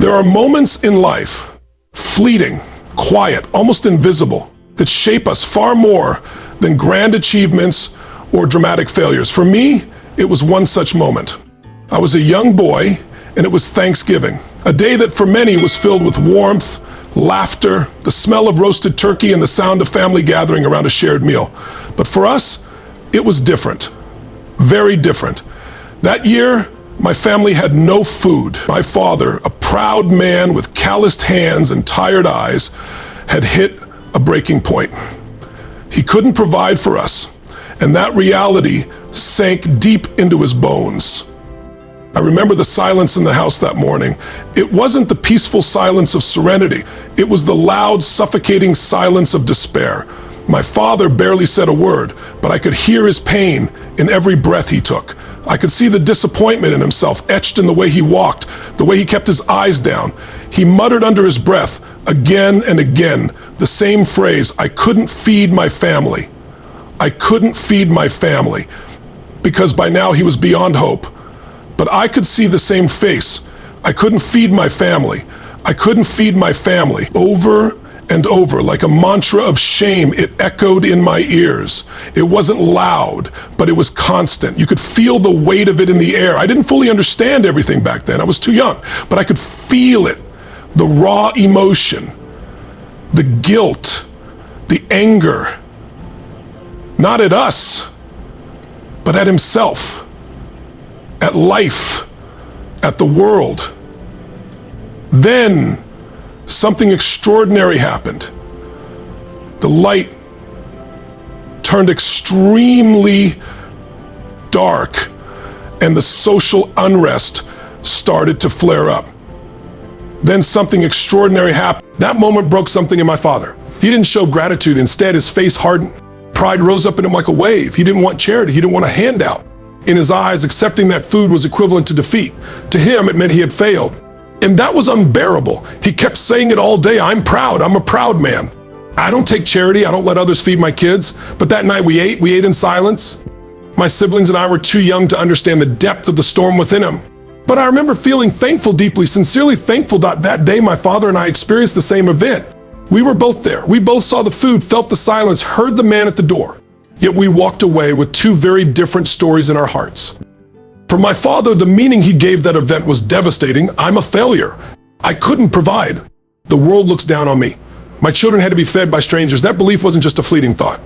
There are moments in life, fleeting, quiet, almost invisible, that shape us far more than grand achievements or dramatic failures. For me, it was one such moment. I was a young boy, and it was Thanksgiving, a day that for many was filled with warmth, laughter, the smell of roasted turkey, and the sound of family gathering around a shared meal. But for us, it was different, very different. That year, my family had no food. My father, a proud man with calloused hands and tired eyes, had hit a breaking point. He couldn't provide for us, and that reality sank deep into his bones. I remember the silence in the house that morning. It wasn't the peaceful silence of serenity. It was the loud, suffocating silence of despair. My father barely said a word, but I could hear his pain in every breath he took. I could see the disappointment in himself etched in the way he walked, the way he kept his eyes down. He muttered under his breath again and again the same phrase, "I couldn't feed my family. I couldn't feed my family," because by now he was beyond hope. But I could see the same face. I couldn't feed my family. I couldn't feed my family. Over and over, like a mantra of shame, it echoed in my ears. It wasn't loud, but it was constant. You could feel the weight of it in the air. I didn't fully understand everything back then. I was too young, but I could feel it. The raw emotion, the guilt, the anger, not at us, but at himself, at life, at the world. Then something extraordinary happened. The light turned extremely dark, and the social unrest started to flare up. Then something extraordinary happened. That moment broke something in my father. He didn't show gratitude. Instead, his face hardened. Pride rose up in him like a wave. He didn't want charity. He didn't want a handout. In his eyes, accepting that food was equivalent to defeat. To him, it meant he had failed. And that was unbearable. He kept saying it all day. "I'm proud. I'm a proud man. I don't take charity. I don't let others feed my kids." But that night we ate in silence. My siblings and I were too young to understand the depth of the storm within him. But I remember feeling thankful, deeply, sincerely thankful that day my father and I experienced the same event. We were both there. We both saw the food, felt the silence, heard the man at the door. Yet we walked away with two very different stories in our hearts. For my father, the meaning he gave that event was devastating. "I'm a failure. I couldn't provide. The world looks down on me. My children had to be fed by strangers." That belief wasn't just a fleeting thought.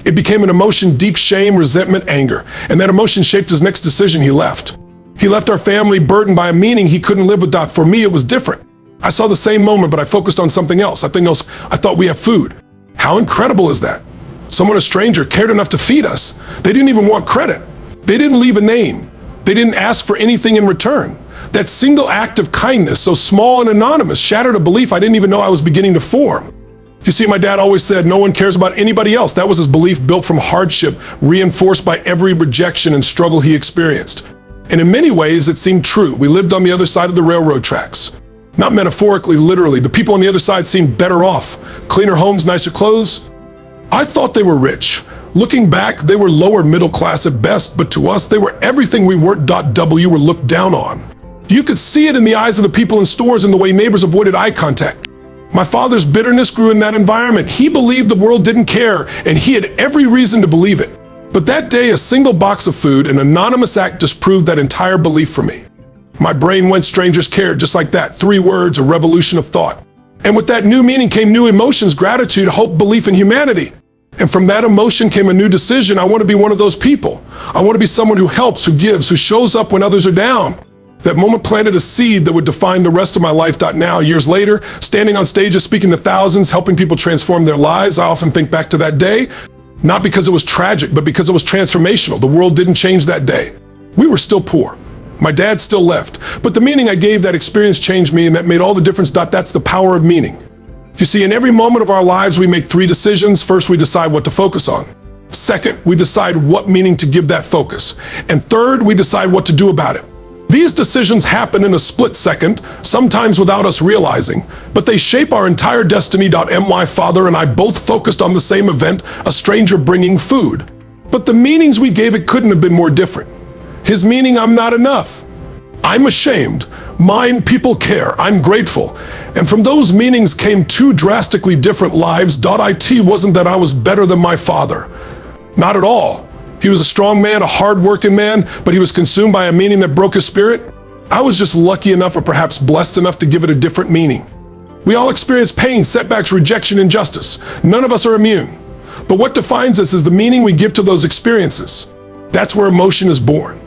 It became an emotion, deep shame, resentment, anger. And that emotion shaped his next decision. He left. He left our family burdened by a meaning he couldn't live without. For me, it was different. I saw the same moment, but I focused on something else. I thought we have food. How incredible is that? Someone, a stranger, cared enough to feed us. They didn't even want credit. They didn't leave a name. They didn't ask for anything in return. That single act of kindness, so small and anonymous, shattered a belief I didn't even know I was beginning to form. You see, my dad always said no one cares about anybody else. That was his belief, built from hardship, reinforced by every rejection and struggle he experienced. And in many ways, it seemed true. We lived on the other side of the railroad tracks. Not metaphorically, literally. The people on the other side seemed better off. Cleaner homes, nicer clothes. I thought they were rich. Looking back, they were lower middle class at best, but to us, they were everything we weren't. W were looked down on. You could see it in the eyes of the people in stores and the way neighbors avoided eye contact. My father's bitterness grew in that environment. He believed the world didn't care, and he had every reason to believe it. But that day, a single box of food, an anonymous act, disproved that entire belief for me. My brain went strangers cared, just like that. 3 words, a revolution of thought. And with that new meaning came new emotions, gratitude, hope, belief in humanity. And from that emotion came a new decision. I want to be one of those people. I want to be someone who helps, who gives, who shows up when others are down. That moment planted a seed that would define the rest of my life. Now, years later, standing on stages, speaking to thousands, helping people transform their lives, I often think back to that day, not because it was tragic, but because it was transformational. The world didn't change that day. We were still poor. My dad still left. But the meaning I gave that experience changed me, and that made all the difference. That's the power of meaning. You see, in every moment of our lives, we make 3 decisions. First, we decide what to focus on. Second, we decide what meaning to give that focus. And third, we decide what to do about it. These decisions happen in a split second, sometimes without us realizing, but they shape our entire destiny. My father and I both focused on the same event, a stranger bringing food. But the meanings we gave it couldn't have been more different. His meaning, I'm not enough. I'm ashamed. Mine, people care. I'm grateful. And from those meanings came two drastically different lives. It wasn't that I was better than my father. Not at all. He was a strong man, a hard-working man, but he was consumed by a meaning that broke his spirit. I was just lucky enough, or perhaps blessed enough, to give it a different meaning. We all experience pain, setbacks, rejection, injustice. None of us are immune. But what defines us is the meaning we give to those experiences. That's where emotion is born.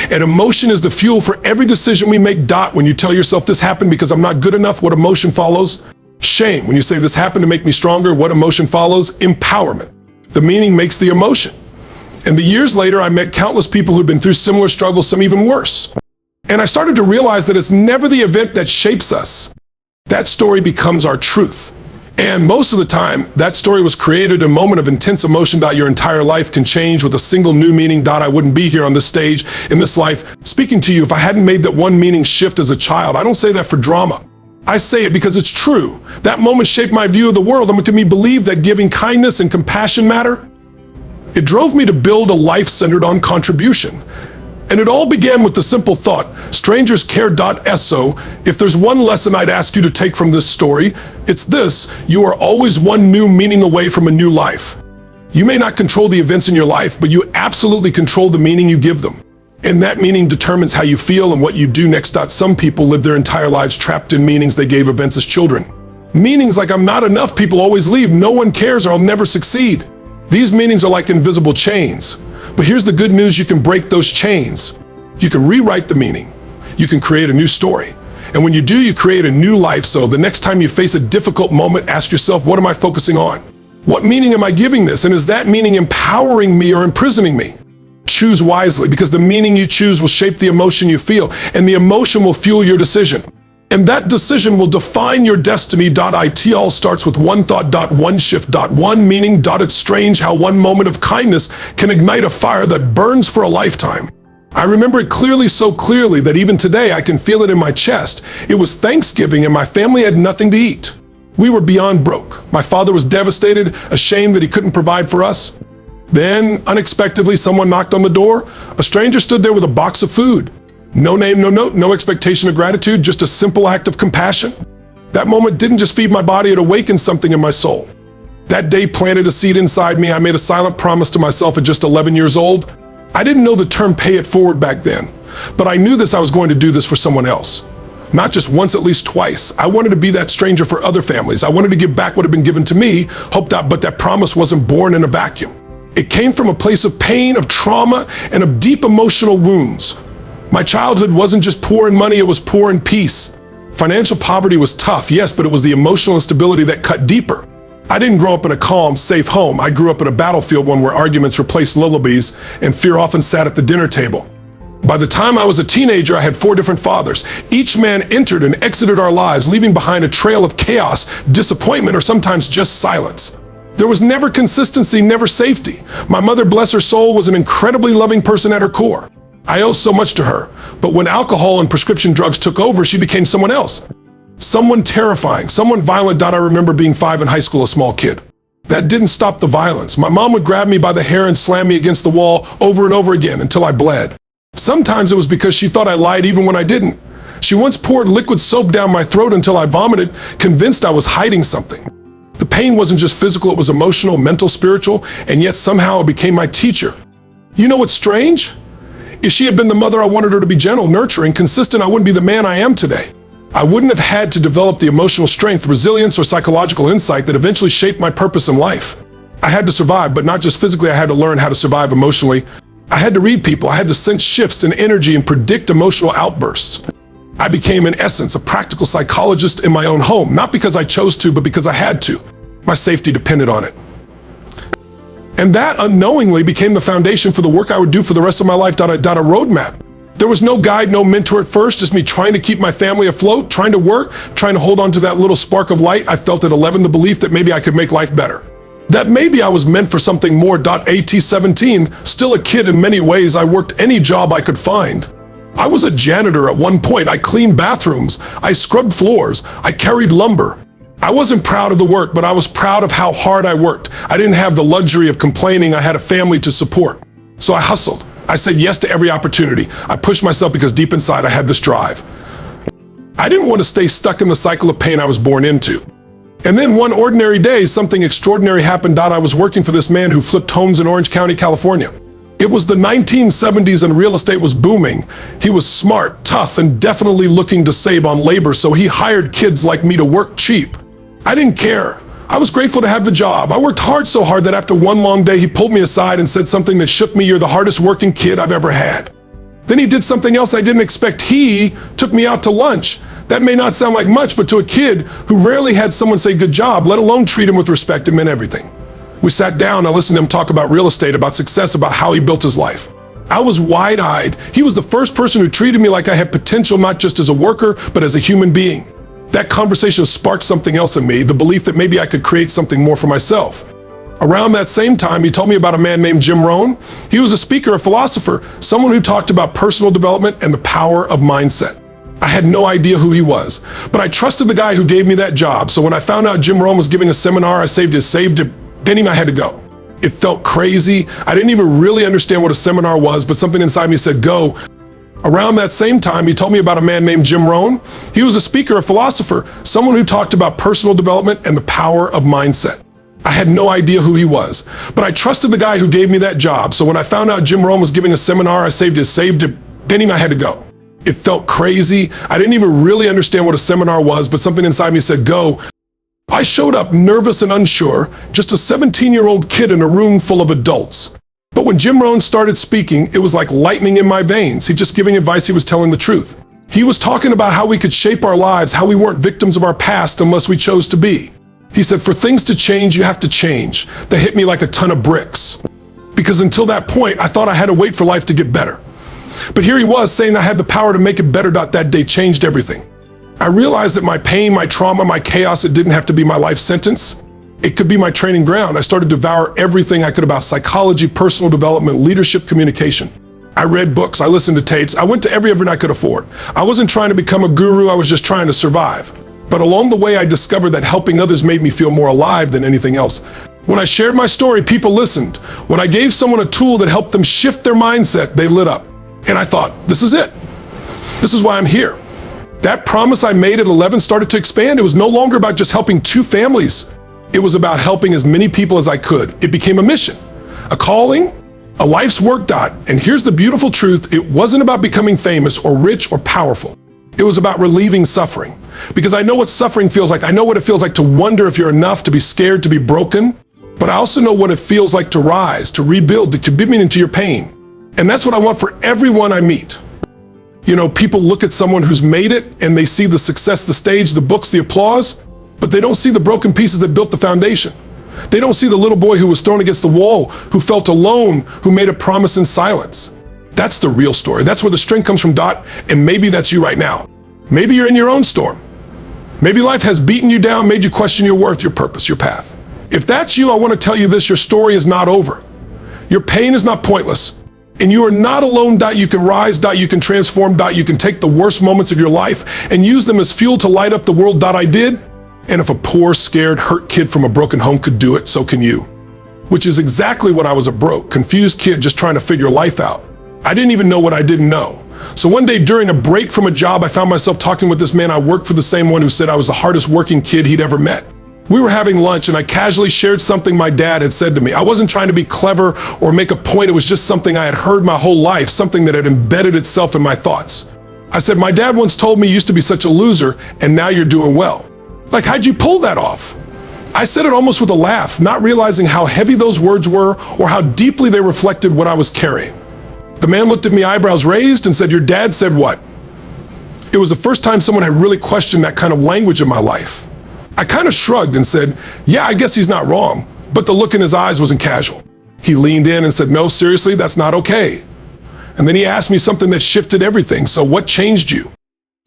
And emotion is the fuel for every decision we make. When you tell yourself this happened because I'm not good enough, what emotion follows? Shame. When you say this happened to make me stronger, what emotion follows? Empowerment. The meaning makes the emotion. And the years later, I met countless people who'd been through similar struggles, some even worse. And I started to realize that it's never the event that shapes us. That story becomes our truth. And most of the time, that story was created in a moment of intense emotion. Your entire life can change with a single new meaning. I wouldn't be here on this stage in this life speaking to you if I hadn't made that one meaning shift as a child. I don't say that for drama. I say it because it's true. That moment shaped my view of the world and made me believe that giving kindness and compassion matter. It drove me to build a life centered on contribution. And it all began with the simple thought, strangers care. So if there's one lesson I'd ask you to take from this story, it's this: you are always one new meaning away from a new life. You may not control the events in your life, but you absolutely control the meaning you give them. And that meaning determines how you feel and what you do next. Some people live their entire lives trapped in meanings they gave events as children. Meanings like I'm not enough, people always leave, no one cares, or I'll never succeed. These meanings are like invisible chains. But here's the good news: you can break those chains. You can rewrite the meaning. You can create a new story. And when you do, you create a new life. So the next time you face a difficult moment, ask yourself, what am I focusing on? What meaning am I giving this? And is that meaning empowering me or imprisoning me? Choose wisely, because the meaning you choose will shape the emotion you feel, and the emotion will fuel your decision. And that decision will define your destiny. It all starts with one thought. One shift. One meaning. It's strange how one moment of kindness can ignite a fire that burns for a lifetime. I remember it clearly, so clearly that even today I can feel it in my chest. It was Thanksgiving and my family had nothing to eat. We were beyond broke. My father was devastated, ashamed that he couldn't provide for us. Then, unexpectedly, someone knocked on the door. A stranger stood there with a box of food. No name, no note, no expectation of gratitude, just a simple act of compassion. That moment didn't just feed my body, it awakened something in my soul. That day planted a seed inside me. I made a silent promise to myself at just 11 years old. I didn't know the term pay it forward back then, but I knew I was going to do this for someone else. Not just once, at least twice. I wanted to be that stranger for other families. I wanted to give back what had been given to me, but that promise wasn't born in a vacuum. It came from a place of pain, of trauma, and of deep emotional wounds. My childhood wasn't just poor in money, it was poor in peace. Financial poverty was tough, yes, but it was the emotional instability that cut deeper. I didn't grow up in a calm, safe home. I grew up in a battlefield, one where arguments replaced lullabies and fear often sat at the dinner table. By the time I was a teenager, I had 4 different fathers. Each man entered and exited our lives, leaving behind a trail of chaos, disappointment, or sometimes just silence. There was never consistency, never safety. My mother, bless her soul, was an incredibly loving person at her core. I owe so much to her, but when alcohol and prescription drugs took over, she became someone else. Someone terrifying, someone violent. I remember being 5 in high school, a small kid. That didn't stop the violence. My mom would grab me by the hair and slam me against the wall over and over again until I bled. Sometimes it was because she thought I lied even when I didn't. She once poured liquid soap down my throat until I vomited, convinced I was hiding something. The pain wasn't just physical, it was emotional, mental, spiritual, and yet somehow it became my teacher. You know what's strange? If she had been the mother I wanted her to be, gentle, nurturing, consistent, I wouldn't be the man I am today. I wouldn't have had to develop the emotional strength, resilience, or psychological insight that eventually shaped my purpose in life. I had to survive, but not just physically. I had to learn how to survive emotionally. I had to read people. I had to sense shifts in energy and predict emotional outbursts. I became, in essence, a practical psychologist in my own home, not because I chose to, but because I had to. My safety depended on it. And that unknowingly became the foundation for the work I would do for the rest of my life. A roadmap. There was no guide, no mentor at first, just me trying to keep my family afloat, trying to work, trying to hold on to that little spark of light. I felt at 11 the belief that maybe I could make life better. That maybe I was meant for something more. At 17, still a kid in many ways, I worked any job I could find. I was a janitor at one point. I cleaned bathrooms. I scrubbed floors. I carried lumber. I wasn't proud of the work, but I was proud of how hard I worked. I didn't have the luxury of complaining. I had a family to support. So I hustled. I said yes to every opportunity. I pushed myself because deep inside I had this drive. I didn't want to stay stuck in the cycle of pain I was born into. And then one ordinary day, something extraordinary happened. I was working for this man who flipped homes in Orange County, California. It was the 1970s and real estate was booming. He was smart, tough, and definitely looking to save on labor, so he hired kids like me to work cheap. I didn't care. I was grateful to have the job. I worked hard, so hard that after one long day, he pulled me aside and said something that shook me. "You're the hardest working kid I've ever had." Then he did something else I didn't expect. He took me out to lunch. That may not sound like much, but to a kid who rarely had someone say good job, let alone treat him with respect, it meant everything. We sat down, I listened to him talk about real estate, about success, about how he built his life. I was wide-eyed. He was the first person who treated me like I had potential, not just as a worker, but as a human being. That conversation sparked something else in me, the belief that maybe I could create something more for myself. Around that same time, he told me about a man named Jim Rohn. He was a speaker, a philosopher, someone who talked about personal development and the power of mindset. I had no idea who he was, but I trusted the guy who gave me that job. So when I found out Jim Rohn was giving a seminar, I saved a penny, I had to go. It felt crazy. I didn't even really understand what a seminar was, but something inside me said, go. Around that same time, he told me about a man named Jim Rohn. He was a speaker, a philosopher, someone who talked about personal development and the power of mindset. I had no idea who he was, but I trusted the guy who gave me that job. So when I found out Jim Rohn was giving a seminar, I saved a penny, I had to go. It felt crazy. I didn't even really understand what a seminar was, but something inside me said, go. I showed up nervous and unsure, just a 17-year-old kid in a room full of adults. But when Jim Rohn started speaking, it was like lightning in my veins. He just giving advice, he was telling the truth. He was talking about how we could shape our lives, how we weren't victims of our past unless we chose to be. He said, for things to change, you have to change. That hit me like a ton of bricks. Because until that point, I thought I had to wait for life to get better. But here he was saying I had the power to make it better. That day changed everything. I realized that my pain, my trauma, my chaos, it didn't have to be my life sentence. It could be my training ground. I started to devour everything I could about psychology, personal development, leadership, communication. I read books, I listened to tapes, I went to every event I could afford. I wasn't trying to become a guru, I was just trying to survive. But along the way, I discovered that helping others made me feel more alive than anything else. When I shared my story, people listened. When I gave someone a tool that helped them shift their mindset, they lit up. And I thought, this is it. This is why I'm here. That promise I made at 11 started to expand. It was no longer about just helping 2 families. It was about helping as many people as I could. It became a mission, a calling, a life's work. And here's the beautiful truth. It wasn't about becoming famous or rich or powerful. It was about relieving suffering. Because I know what suffering feels like. I know what it feels like to wonder if you're enough, to be scared, to be broken. But I also know what it feels like to rise, to rebuild, to commit into your pain. And that's what I want for everyone I meet. You know, people look at someone who's made it and they see the success, the stage, the books, the applause, but they don't see the broken pieces that built the foundation. They don't see the little boy who was thrown against the wall, who felt alone, who made a promise in silence. That's the real story. That's where the strength comes from, and maybe that's you right now. Maybe you're in your own storm. Maybe life has beaten you down, made you question your worth, your purpose, your path. If that's you, I want to tell you this, your story is not over. Your pain is not pointless. And you are not alone. You can rise. You can transform. You can take the worst moments of your life and use them as fuel to light up the world. I did. And if a poor, scared, hurt kid from a broken home could do it, so can you. Which is exactly what I was, a broke, confused kid just trying to figure life out. I didn't even know what I didn't know. So one day during a break from a job, I found myself talking with this man. I worked for the same one who said I was the hardest working kid he'd ever met. We were having lunch and I casually shared something my dad had said to me. I wasn't trying to be clever or make a point. It was just something I had heard my whole life, something that had embedded itself in my thoughts. I said, my dad once told me you used to be such a loser and now you're doing well. Like, how'd you pull that off? I said it almost with a laugh, not realizing how heavy those words were or how deeply they reflected what I was carrying. The man looked at me, eyebrows raised, and said, your dad said what? It was the first time someone had really questioned that kind of language in my life. I kind of shrugged and said, yeah, I guess he's not wrong. But the look in his eyes wasn't casual. He leaned in and said, no, seriously, that's not okay. And then he asked me something that shifted everything. So what changed you?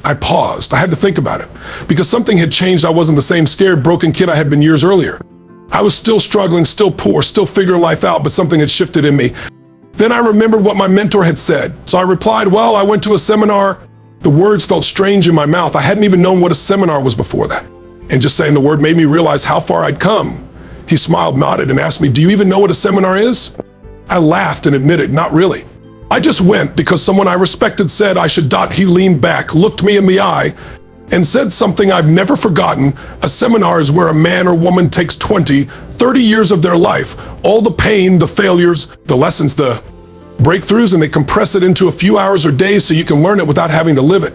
I paused. I had to think about it because something had changed. I wasn't the same scared, broken kid I had been years earlier. I was still struggling, still poor, still figuring life out, but something had shifted in me. Then I remembered what my mentor had said. So I replied, well, I went to a seminar. The words felt strange in my mouth. I hadn't even known what a seminar was before that. And just saying the word made me realize how far I'd come. He smiled, nodded, and asked me, do you even know what a seminar is? I laughed and admitted, not really. I just went because someone I respected said I should. He leaned back, looked me in the eye, and said something I've never forgotten. A seminar is where a man or woman takes 20, 30 years of their life, all the pain, the failures, the lessons, the breakthroughs, and they compress it into a few hours or days so you can learn it without having to live it.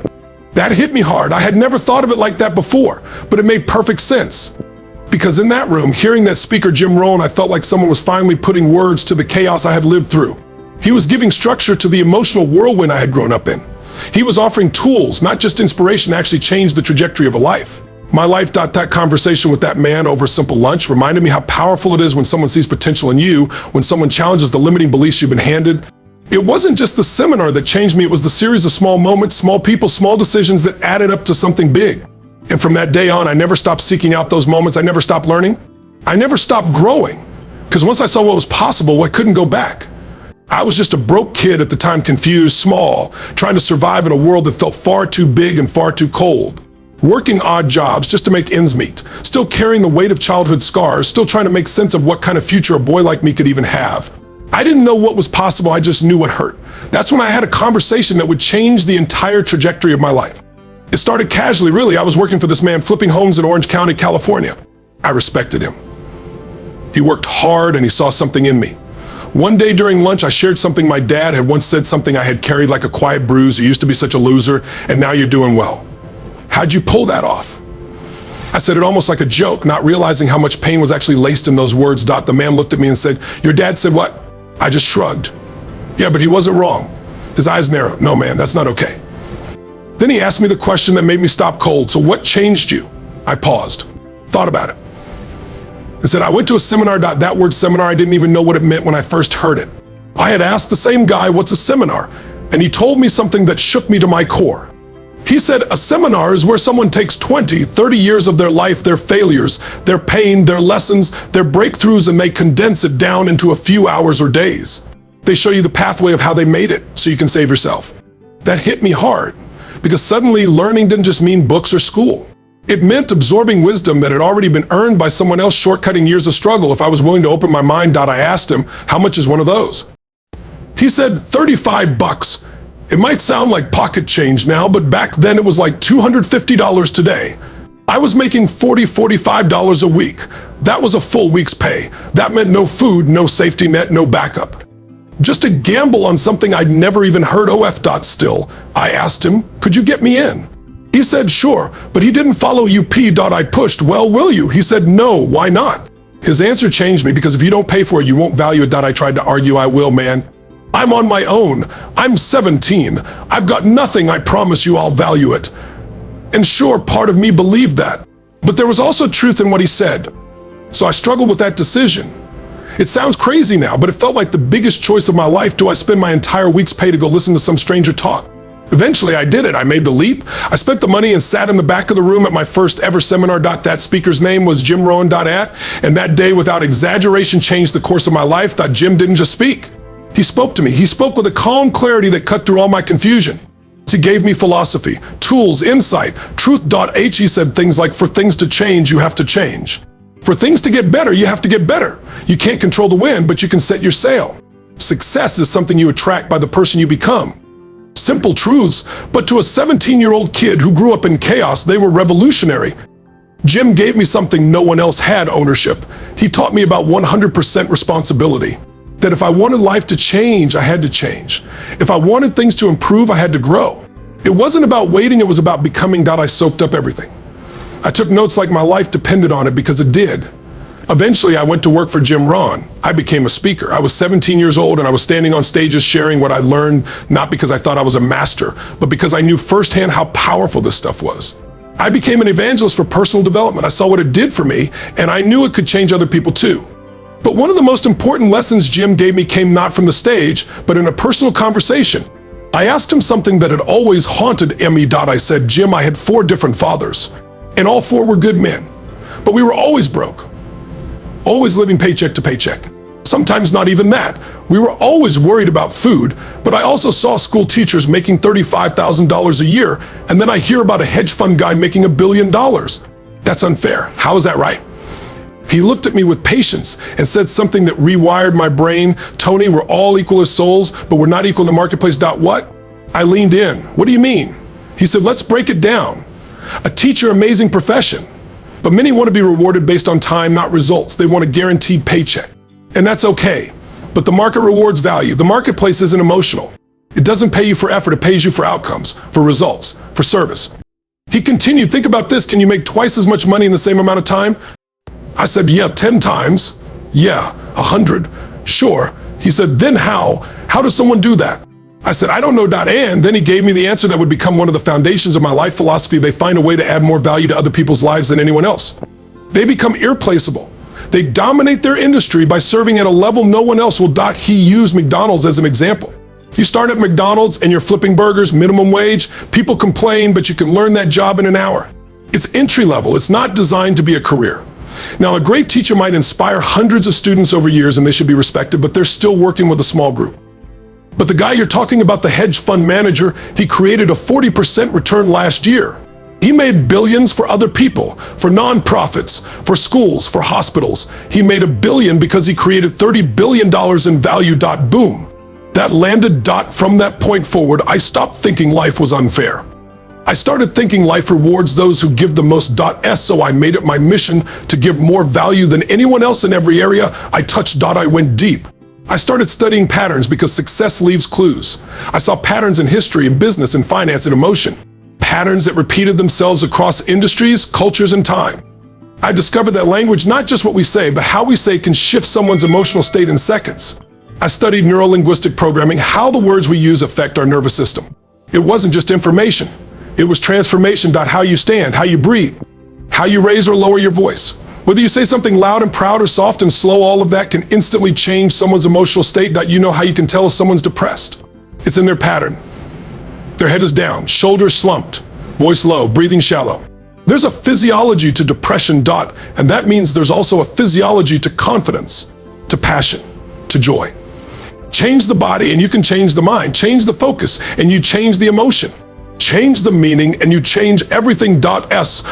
That hit me hard. I had never thought of it like that before, but it made perfect sense. Because in that room, hearing that speaker, Jim Rohn, I felt like someone was finally putting words to the chaos I had lived through. He was giving structure to the emotional whirlwind I had grown up in. He was offering tools, not just inspiration, to actually change the trajectory of a life. My life. That conversation with that man over a simple lunch reminded me how powerful it is when someone sees potential in you, when someone challenges the limiting beliefs you've been handed. It wasn't just the seminar that changed me, it was the series of small moments, small people, small decisions that added up to something big. And from that day on, I never stopped seeking out those moments. I never stopped learning. I never stopped growing. Because once I saw what was possible, I couldn't go back. I was just a broke kid at the time, confused, small, trying to survive in a world that felt far too big and far too cold. Working odd jobs just to make ends meet, still carrying the weight of childhood scars, still trying to make sense of what kind of future a boy like me could even have. I didn't know what was possible, I just knew what hurt. That's when I had a conversation that would change the entire trajectory of my life. It started casually, really. I was working for this man flipping homes in Orange County, California. I respected him. He worked hard and he saw something in me. One day during lunch, I shared something my dad had once said, something I had carried like a quiet bruise. You used to be such a loser, and now you're doing well. How'd you pull that off? I said it almost like a joke, not realizing how much pain was actually laced in those words. The man looked at me and said, "Your dad said what?" I just shrugged. Yeah, but he wasn't wrong. His eyes narrowed. No, man, that's not okay. Then he asked me the question that made me stop cold. So what changed you? I paused, thought about it, and said, I went to a seminar. That word seminar, I didn't even know what it meant when I first heard it. I had asked the same guy, what's a seminar? And he told me something that shook me to my core. He said, a seminar is where someone takes 20, 30 years of their life, their failures, their pain, their lessons, their breakthroughs, and they condense it down into a few hours or days. They show you the pathway of how they made it so you can save yourself. That hit me hard, because suddenly learning didn't just mean books or school. It meant absorbing wisdom that had already been earned by someone else, shortcutting years of struggle. If I was willing to open my mind, I asked him, how much is one of those? He said, $35. It might sound like pocket change now, but back then it was like $250 today. I was making $40, $45 a week. That was a full week's pay. That meant no food, no safety net, no backup. Just a gamble on something I'd never even heard of. Still, I asked him, could you get me in? He said, sure, but he didn't follow UP. I pushed, well, will you? He said, no, why not? His answer changed me, because if you don't pay for it, you won't value it. I tried to argue, I will, man. I'm on my own. I'm 17. I've got nothing. I promise you I'll value it. And sure, part of me believed that, but there was also truth in what he said. So I struggled with that decision. It sounds crazy now, but it felt like the biggest choice of my life. Do I spend my entire week's pay to go listen to some stranger talk? Eventually I did it. I made the leap. I spent the money and sat in the back of the room at my first ever seminar. That speaker's name was Jim Rohn. And that day, without exaggeration, changed the course of my life. Jim didn't just speak. He spoke to me. He spoke with a calm clarity that cut through all my confusion. He gave me philosophy, tools, insight, truth. He said things like, for things to change, you have to change. For things to get better, you have to get better. You can't control the wind, but you can set your sail. Success is something you attract by the person you become. Simple truths, but to a 17-year-old kid who grew up in chaos, they were revolutionary. Jim gave me something no one else had: ownership. He taught me about 100% responsibility. That if I wanted life to change, I had to change. If I wanted things to improve, I had to grow. It wasn't about waiting, it was about becoming. I soaked up everything. I took notes like my life depended on it, because it did. Eventually, I went to work for Jim Rohn. I became a speaker. I was 17 years old, and I was standing on stages sharing what I learned, not because I thought I was a master, but because I knew firsthand how powerful this stuff was. I became an evangelist for personal development. I saw what it did for me, and I knew it could change other people too. But one of the most important lessons Jim gave me came not from the stage, but in a personal conversation. I asked him something that had always haunted me. I said, Jim, I had 4 different fathers, and all 4 were good men, but we were always broke, always living paycheck to paycheck. Sometimes not even that. We were always worried about food, but I also saw school teachers making $35,000 a year, and then I hear about a hedge fund guy making $1 billion. That's unfair. How is that right? He looked at me with patience and said something that rewired my brain. Tony, we're all equal as souls, but we're not equal in the marketplace. What? I leaned in. What do you mean? He said, let's break it down. A teacher, amazing profession, but many want to be rewarded based on time, not results. They want a guaranteed paycheck, and that's okay. But the market rewards value. The marketplace isn't emotional. It doesn't pay you for effort, it pays you for outcomes, for results, for service. He continued, think about this, can you make twice as much money in the same amount of time? I said, yeah, 10 times. Yeah, 100. Sure. He said, then how? How does someone do that? I said, I don't know. And then he gave me the answer that would become one of the foundations of my life philosophy. They find a way to add more value to other people's lives than anyone else. They become irreplaceable. They dominate their industry by serving at a level no one else will. He used McDonald's as an example. You start at McDonald's and you're flipping burgers, minimum wage. People complain, but you can learn that job in an hour. It's entry level. It's not designed to be a career. Now, a great teacher might inspire hundreds of students over years and they should be respected, but they're still working with a small group. But the guy you're talking about, the hedge fund manager, he created a 40% return last year. He made billions for other people, for nonprofits, for schools, for hospitals. He made $1 billion because he created $30 billion in value. Boom. That landed. From that point forward, I stopped thinking life was unfair. I started thinking life rewards those who give the most. So I made it my mission to give more value than anyone else in every area I touched. I went deep. I started studying patterns because success leaves clues. I saw patterns in history, in business, in finance, and emotion. Patterns that repeated themselves across industries, cultures, and time. I discovered that language, not just what we say, but how we say, can shift someone's emotional state in seconds. I studied neuro-linguistic programming, how the words we use affect our nervous system. It wasn't just information. It was transformation. How you stand, how you breathe, how you raise or lower your voice. Whether you say something loud and proud or soft and slow, all of that can instantly change someone's emotional state. You know how you can tell if someone's depressed? It's in their pattern. Their head is down, shoulders slumped, voice low, breathing shallow. There's a physiology to depression. And that means there's also a physiology to confidence, to passion, to joy. Change the body and you can change the mind. Change the focus and you change the emotion. Change the meaning and you change everything. That's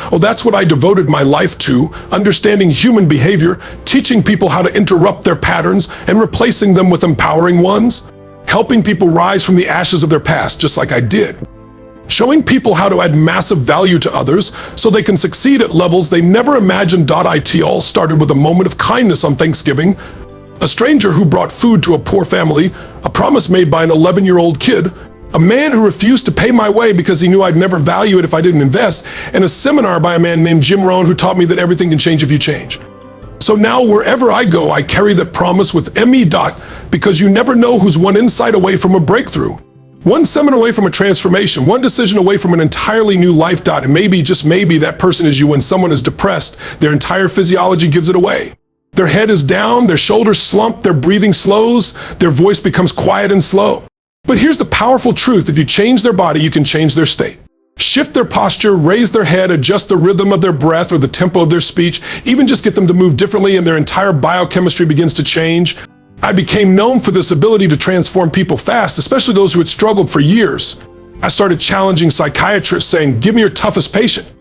what I devoted my life to, understanding human behavior, teaching people how to interrupt their patterns and replacing them with empowering ones, helping people rise from the ashes of their past, just like I did. Showing people how to add massive value to others so they can succeed at levels they never imagined. It all started with a moment of kindness on Thanksgiving. A stranger who brought food to a poor family, a promise made by an 11-year-old kid, a man who refused to pay my way because he knew I'd never value it if I didn't invest, and a seminar by a man named Jim Rohn who taught me that everything can change if you change. So now wherever I go, I carry that promise with me. Because you never know who's one insight away from a breakthrough, one seminar away from a transformation, one decision away from an entirely new life. And maybe, just maybe, that person is you. When someone is depressed, their entire physiology gives it away. Their head is down, their shoulders slump, their breathing slows, their voice becomes quiet and slow. But here's the powerful truth. If you change their body, you can change their state. Shift their posture, raise their head, adjust the rhythm of their breath or the tempo of their speech, even just get them to move differently and their entire biochemistry begins to change. I became known for this ability to transform people fast, especially those who had struggled for years. I started challenging psychiatrists, saying, give me your toughest patient.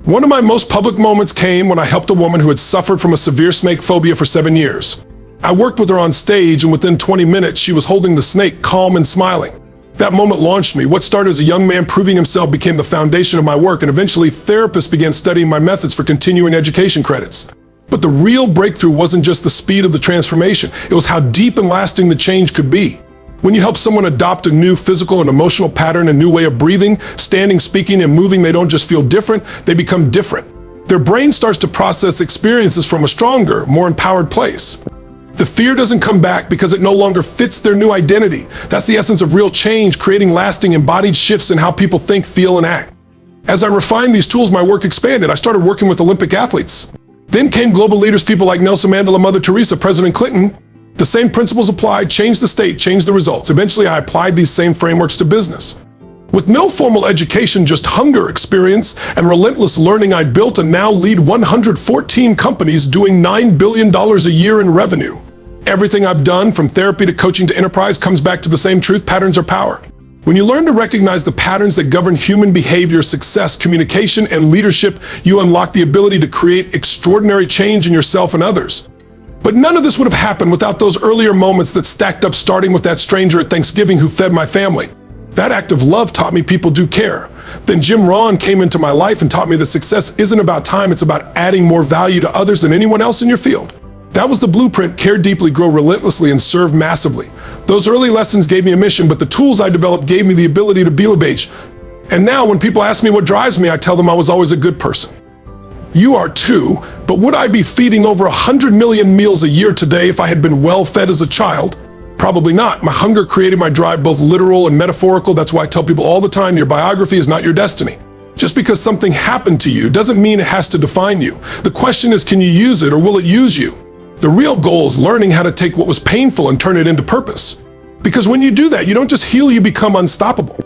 One of my most public moments came when I helped a woman who had suffered from a severe snake phobia for 7 years. I worked with her on stage, and within 20 minutes, she was holding the snake, calm and smiling. That moment launched me. What started as a young man proving himself became the foundation of my work, and eventually therapists began studying my methods for continuing education credits. But the real breakthrough wasn't just the speed of the transformation. It was how deep and lasting the change could be. When you help someone adopt a new physical and emotional pattern, a new way of breathing, standing, speaking, and moving, they don't just feel different, they become different. Their brain starts to process experiences from a stronger, more empowered place. The fear doesn't come back because it no longer fits their new identity. That's the essence of real change, creating lasting embodied shifts in how people think, feel, and act. As I refined these tools, my work expanded. I started working with Olympic athletes. Then came global leaders, people like Nelson Mandela, Mother Teresa, President Clinton. The same principles applied, changed the state, changed the results. Eventually, I applied these same frameworks to business. With no formal education, just hunger, experience, and relentless learning, I built and now lead 114 companies doing $9 billion a year in revenue. Everything I've done, from therapy to coaching to enterprise, comes back to the same truth: patterns are power. When you learn to recognize the patterns that govern human behavior, success, communication, and leadership, you unlock the ability to create extraordinary change in yourself and others. But none of this would have happened without those earlier moments that stacked up, starting with that stranger at Thanksgiving who fed my family. That act of love taught me people do care. Then Jim Rohn came into my life and taught me that success isn't about time, it's about adding more value to others than anyone else in your field. That was the blueprint: care deeply, grow relentlessly, and serve massively. Those early lessons gave me a mission, but the tools I developed gave me the ability to be a beige. And now when people ask me what drives me, I tell them I was always a good person. You are too, but would I be feeding over 100 million meals a year today if I had been well fed as a child? Probably not. My hunger created my drive, both literal and metaphorical. That's why I tell people all the time, your biography is not your destiny. Just because something happened to you doesn't mean it has to define you. The question is, can you use it, or will it use you? The real goal is learning how to take what was painful and turn it into purpose. Because when you do that, you don't just heal, you become unstoppable.